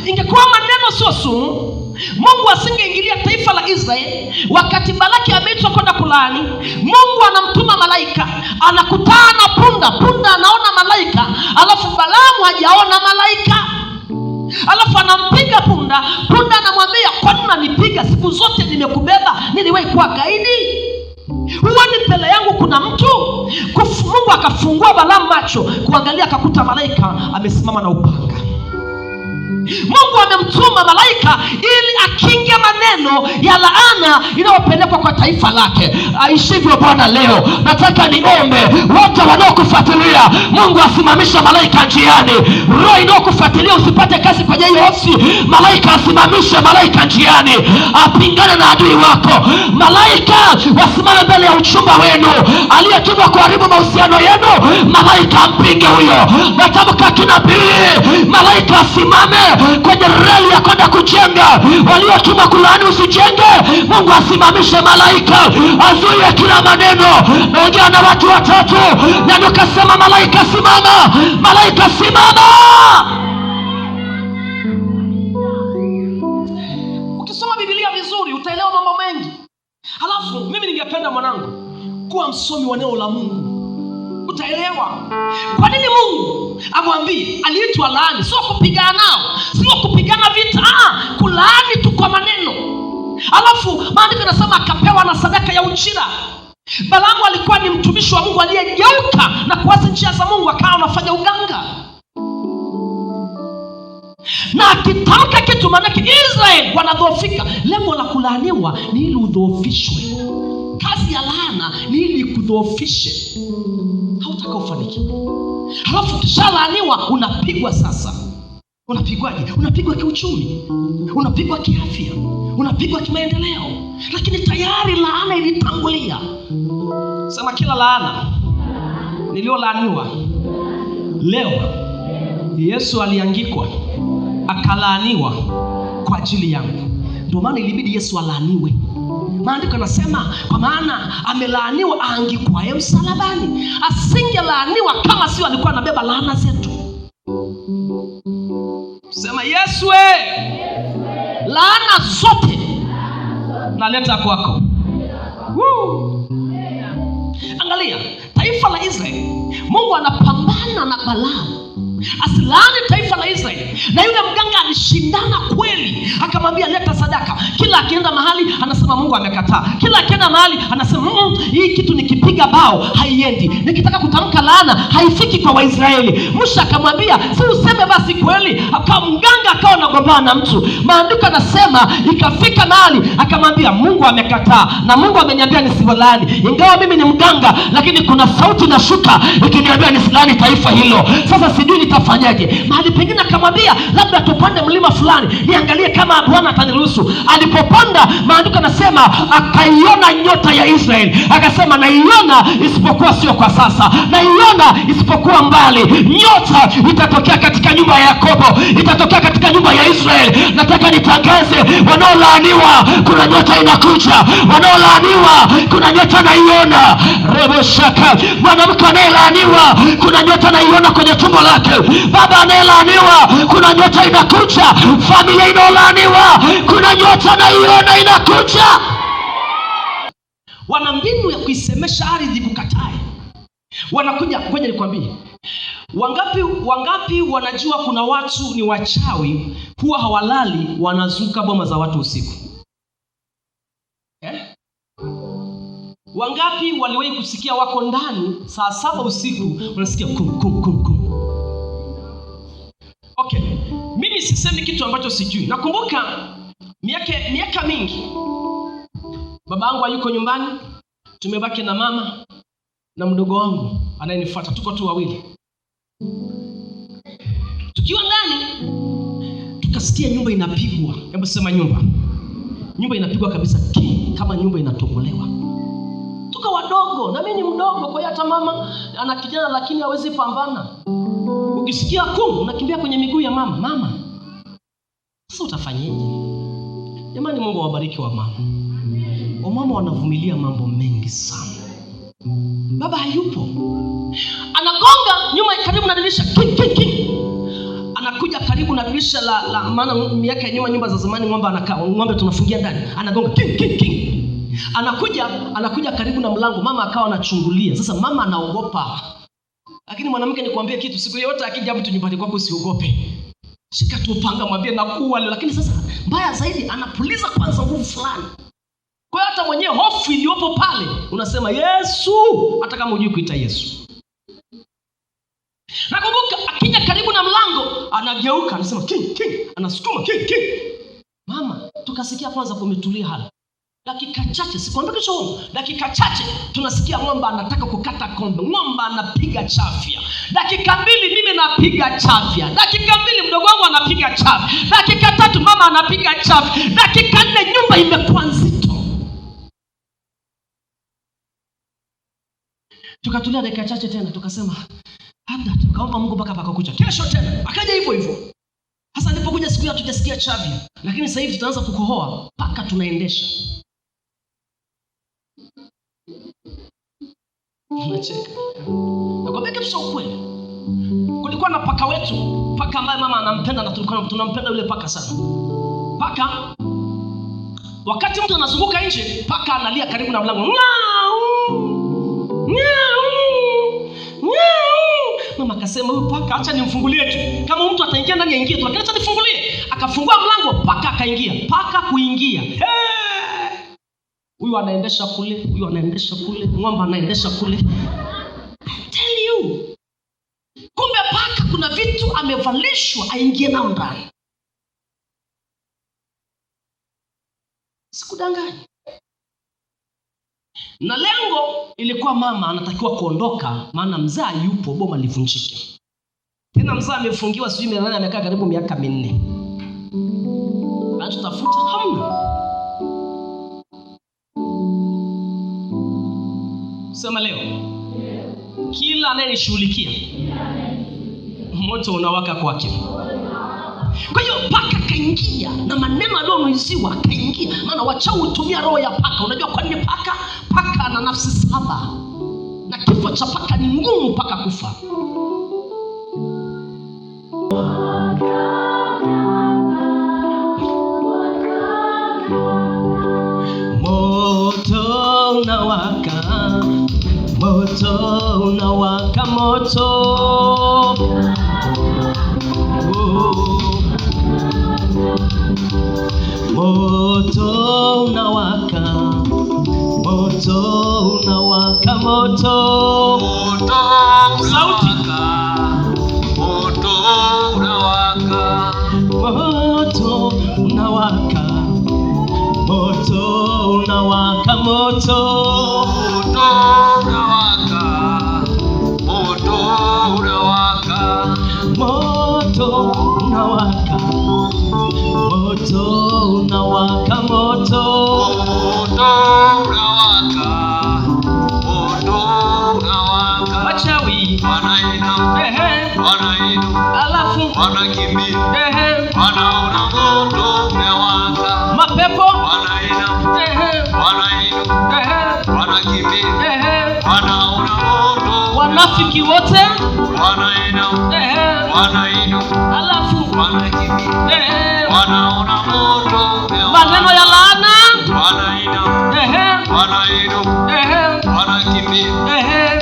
Ingekuwa maneno sio sumu, Mungu asingeingilia taifa la Israeli. Wakati Balaki ameitwa kwenda kulaani, Mungu anamtuma malaika, anakutana punda anaona malaika, alafu Balaamu hajaona malaika. Alafu anampiga punda anamwambia, kwa nini unanipiga? Siku zote nimekubeba, niliwahi kuwa gaidi? Huoni mbele yangu kuna mtu? Mungu akafungua Balaamu macho kuangalia, akakuta malaika amesimama na upanga. Mungu amemtuma malaika ili akinge maneno ya laana inayopelekwa kwa taifa lake. Aishivyo Bwana, leo nataka niombe wote wanaokufuatilia, Mungu asimamisha malaika njiani. Roho inayokufuatilia usipate kazi kwenye hiyo ofisi, malaika asimamishe malaika njiani, apingane na adui wako. Malaika wasimame mbele ya uchumba wenu, aliyetumwa kuharibu mahusiano yenu, malaika ampinge huyo. Natamka kinabii, malaika asimame kwenye reli ya kwenda kujenga. Waliotumwa kulaani usijenge, Mungu asimamishe malaika, azuie kila maneno. Naongea na watu watatu na nikasema, malaika simama, malaika simama. Ukisoma Biblia vizuri utaelewa mambo mengi. Halafu mimi ningependa mwanangu kuwa msomi wa neno la Mungu, utaelewa kwa nini Mungu amwambie aliitwa laani. Sio kupigana nao, sio kupigana vita, kulaani tu kwa maneno. Alafu maandiko yanasema akapewa na sadaka ya uchira. Balaamu alikuwa ni mtumishi wa Mungu aliyegeuka na kuacha njia za Mungu, akawa anafanya uganga. Na akitamka kitu, manake Israeli wanadhoofika. Lengo la kulaaniwa ni ili udhoofishwe. Kazi ya laana ni ili kudhoofishe, hautaka ufanikiwe. Halafu kishalaaniwa unapigwa sasa. Unapigwaje? Unapigwa kiuchumi, unapigwa kiafya, unapigwa kimaendeleo. Lakini tayari laana ilitangulia. Sema, kila laana niliolaaniwa leo, Yesu aliangikwa akalaaniwa kwa ajili yangu. Ndio maana ilibidi Yesu alaaniwe. Maandiko yanasema, kwa maana amelaaniwa aangikwaye msalabani. Asingelaaniwa kama sio alikuwa anabeba laana zetu. Sema, Yesu laana zote naleta kwako. Angalia taifa la Israeli, Mungu anapambana na Balaamu asilaani taifa la Israeli. Na yule mganga alishindana kweli, akamwambia leta sadaka. Kila akienda mahali anasema Mungu amekataa. Kila akienda mahali anasema hii kitu nikipiga bao haiendi, nikitaka kutamka laana haifiki kwa Waisraeli. Musa akamwambia si useme basi kweli. Mganga akawa anagombana na mtu. Maandiko yanasema ikafika mahali akamwambia Mungu amekataa na Mungu ameniambia nisiwalaani. Ingawa mimi ni mganga, lakini kuna sauti nashuka ikiniambia nisilaani taifa hilo. Sasa sijui nitafanyaje. Mahali pengine akamwambia labda tupande mlima fulani niangalie kama Bwana ataniruhusu. Alipopanda, maandiko yanasema akaiona nyota ya Israeli. Akasema naiona, isipokuwa sio kwa sasa. Naiona isipokuwa mbali. Nyota itatokea katika nyumba ya Yakobo, itatokea katika nyumba ya Israeli. Nataka nitangaze, wanaolaaniwa kuna nyota inakuja. Wanaolaaniwa kuna nyota naiona. Rebo shaka, mwanamke anayelaaniwa kuna nyota naiona kwenye tumbo lake. Baba anayelaaniwa kuna nyota inakuja. Familia inayolaaniwa kuna nyota naiona inakuja. Wana mbinu ya kuisemesha ardhi kukatae. Wanakuja, ngoja nikwambie. Wangapi wanajua kuna watu ni wachawi, huwa hawalali, wanazuka boma za watu usiku? Wangapi waliwahi kusikia wako ndani saa 7 usiku wanasikia kum kum kum kum? Okay, mimi sisemi kitu ambacho sijui. Nakumbuka miaka mingi baba yangu hayuko nyumbani, tumebaki na mama na mdogo wangu anayenifuata, tuko tu wawili. Tukiwa ndani tukasikia nyumba inapigwa. Hebu sema nyumba inapigwa kabisa, kama nyumba inatobolewa. Tuka wadogo na mimi ni mdogo, kwa hiyo hata mama ana kijana lakini hawezi pambana. Ukisikia unakimbia kwenye miguu ya mama. Sasa utafanyaje? Jamani, Mungu awabariki wa mama. Wamama wanavumilia mambo mengi sana. Baba hayupo, anagonga nyuma karibu na dirisha, king. Anakuja karibu na dirisha la maana miaka ya nyuma, nyumba za zamani ng'ombe anakaa, ng'ombe tunafungia ndani, anagonga king. Anakuja karibu na mlango, mama akawa anachungulia. Sasa mama anaogopa. Lakini mwanamke, nikwambie kitu, siku yote akija mtu nyumbani kwako usiogope. Shika tu upanga, mwambie nakuua leo. Lakini sasa mbaya zaidi, anapuliza kwanza nguvu fulani. Kwa hiyo hata mwenyewe hofu iliyopo pale unasema Yesu, hata kama hujui kuita Yesu. Nakumbuka akija karibu na mlango, anageuka, anasema king, anasukuma king. Mama, tukasikia kwanza kumetulia hali. Dakika chache, sikwambia kesho, dakika chache tunasikia ng'ombe anataka kukata kombe, ng'ombe anapiga chafya. Dakika 2 mimi napiga chafya. Dakika 2 mdogo wangu anapiga chafya. Dakika 3 mama anapiga chafya. Dakika 4 nyumba imekuwa nzito. Tukatulia dakika chache tena, tukasema labda tukaomba Mungu mpaka pakakucha. Kesho tena akaja hivyo. Sasa nilipokuja siku hiyo hatujasikia chafya, lakini sasa hivi tutaanza kukohoa paka tunaendesha. Unacheka. Nakwambia kitu cha ukweli. Kulikuwa na paka wetu, paka ambaye mama anampenda na tunampenda yule paka sana. Paka wakati mtu anazunguka nje, paka analia karibu na mlango. Mama akasema huyu paka acha nimfungulie tu. Kama mtu ataingia ndani aingie tu, lakini acha nifungulie. Akafungua mlango, paka akaingia. Paka kuingia. Huyu anaendesha kule, ng'ombe anaendesha kule. Tell you. Kumbe paka kuna vitu amevalishwa aingie nao ndani. Sikudanganya. Na lengo ilikuwa mama anatakiwa kuondoka, maana mzaa yupo, boma livunjike. Tena mzaa amefungiwa sijui mimi amekaa karibu miaka 4. Anatafuta hamna. Sema leo. Kila anayenishughulikia moto unawaka kwake. Kwa hiyo paka kaingia na maneno aliyonuiziwa kaingia. Maana wachawi hutumia roho ya paka. Unajua kwa nini paka? Paka ana nafsi 7. Na kifo cha paka ni ngumu paka kufa. Moto unawaka. Moto unawaka moto. Moto unawaka. Moto unawaka moto. Sauti. Moto unawaka. Moto unawaka. Moto unawaka moto. Moto unawaka. Moto unawaka moto. Wachawi alafu wanakimbia, wanaona moto umewaka. Mapepo wanakimbia, wanaona moto. Wanafiki wote wanainu, alafu wanakimbia, wanaona moto umewaka. maneno ya laana wanainu, wanakimbia,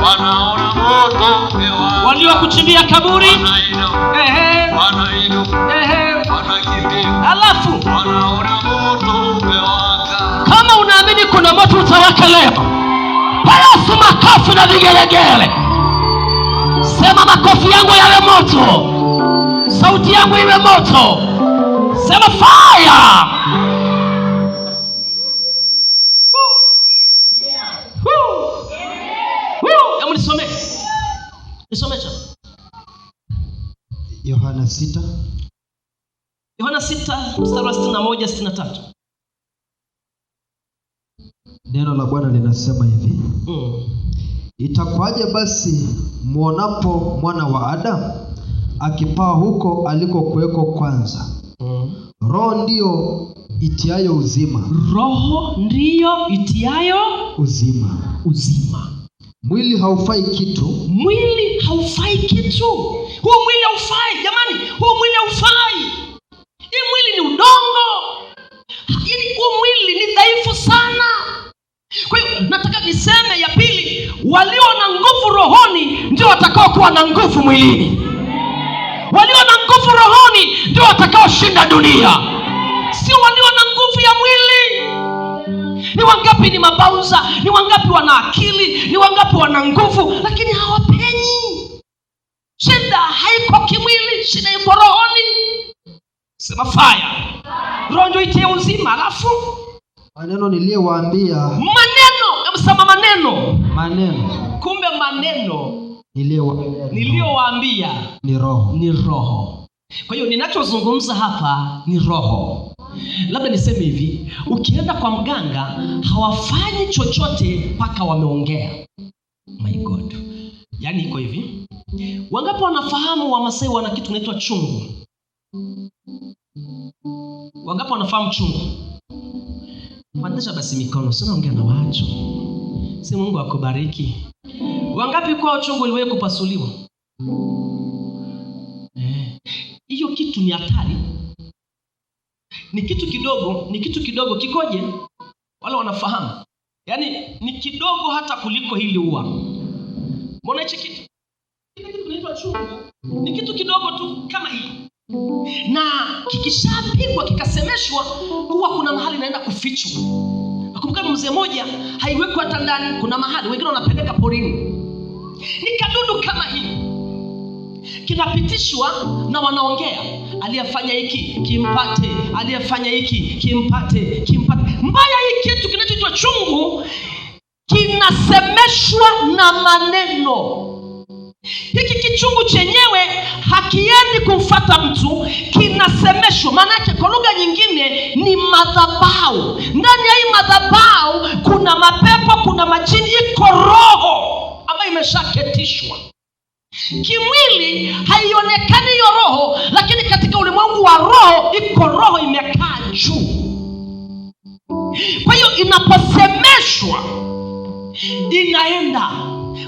wanaona moto umewaka. waliokuchimbia kaburi wanainu, wanakimbia, alafu wanaona moto umewaka. kama unaamini kuna moto utawaka leo, Yesu makofi na vigelegele. Sema makofi yangu yawe moto, sauti yangu iwe moto. Sema fire. Hebu nisome cha Yohana 6 mstari wa 61-63. Neno la Bwana linasema hivi. Itakuwaje basi muonapo mwana wa Adamu akipaa huko alikokuweko kwanza? Roho ndiyo itiayo uzima. Roho ndiyo itiayo uzima. mwili haufai kitu. Mwili haufai kitu. Huu mwili haufai jamani, huu mwili haufai. Hii mwili ni udongo. Huu mwili ni dhaifu sana. Kwa hiyo nataka niseme ya pili, walio na nguvu rohoni ndio watakao kuwa na nguvu mwilini. Walio na nguvu rohoni ndio watakao shinda dunia, sio walio na nguvu ya mwili. Ni wangapi ni mabauza, ni wangapi wana akili, ni wangapi wana nguvu, lakini hawapenyi. Shida haiko kimwili, shida iko rohoni. Sema fire. Roho ndio itie uzima. Alafu maneno niliyowaambia, sema maneno. Kumbe maneno niliyowaambia ni roho. Kwa hiyo ninachozungumza hapa ni roho. Labda niseme hivi, ukienda kwa mganga hawafanyi chochote mpaka wameongea. My God. Yaani iko hivi. Wangapi wanafahamu Wamasai wana kitu kinaitwa chungu? Wangapi wanafahamu chungu? Pandisha basi mikono, sina ongea na watu. Si Mungu akubariki. Wangapi kwa chungu iliwahi kupasuliwa? Hiyo kitu ni hatari. Ni kitu kidogo kikoje? Wale wanafahamu. Yaani ni kidogo hata kuliko hili ua. Mbona hichi kitu? Kile kitu kinaitwa chungu. Ni kitu kidogo tu kama hii. Na kikishapigwa kikasemeshwa, huwa kuna mahali naenda kufichwa. Nakumbuka mzee mmoja haiwekwa hata ndani, kuna mahali wengine wanapeleka porini. Ni kadudu kama hii. Kinapitishwa na wanaongea, aliyefanya hiki kimpate, aliyefanya hiki kimpate. Mbaya hii kitu kinachoitwa chungu kinasemeshwa na maneno. Hiki kichungu chenyewe hakiendi kumfuata mtu, kinasemeshwa. Maana yake kwa lugha nyingine ni madhabahu. Ndani ya hii madhabahu kuna mapepo, kuna majini, iko roho ambayo imeshaketishwa. Kimwili haionekani hiyo roho, lakini katika ulimwengu wa roho iko roho imekaa juu. Kwa hiyo inaposemeshwa inaenda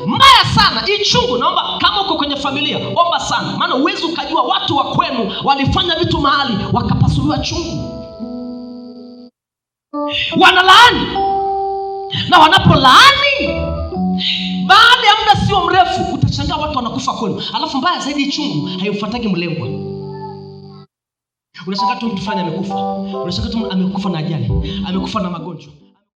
mbaya sana. Hii chungu, naomba kama uko kwenye familia omba sana, maana uwezi ukajua watu wa kwenu walifanya vitu mahali wakapasuliwa chungu. Wanalaani, na wanapolaani baada ya muda sio mrefu utashangaa watu wanakufa kwenu. Alafu mbaya zaidi, chungu haifuatagi mlengwa. Unashangaa tu mtu fulani amekufa, unashangaa tu amekufa na ajali, amekufa na magonjwa.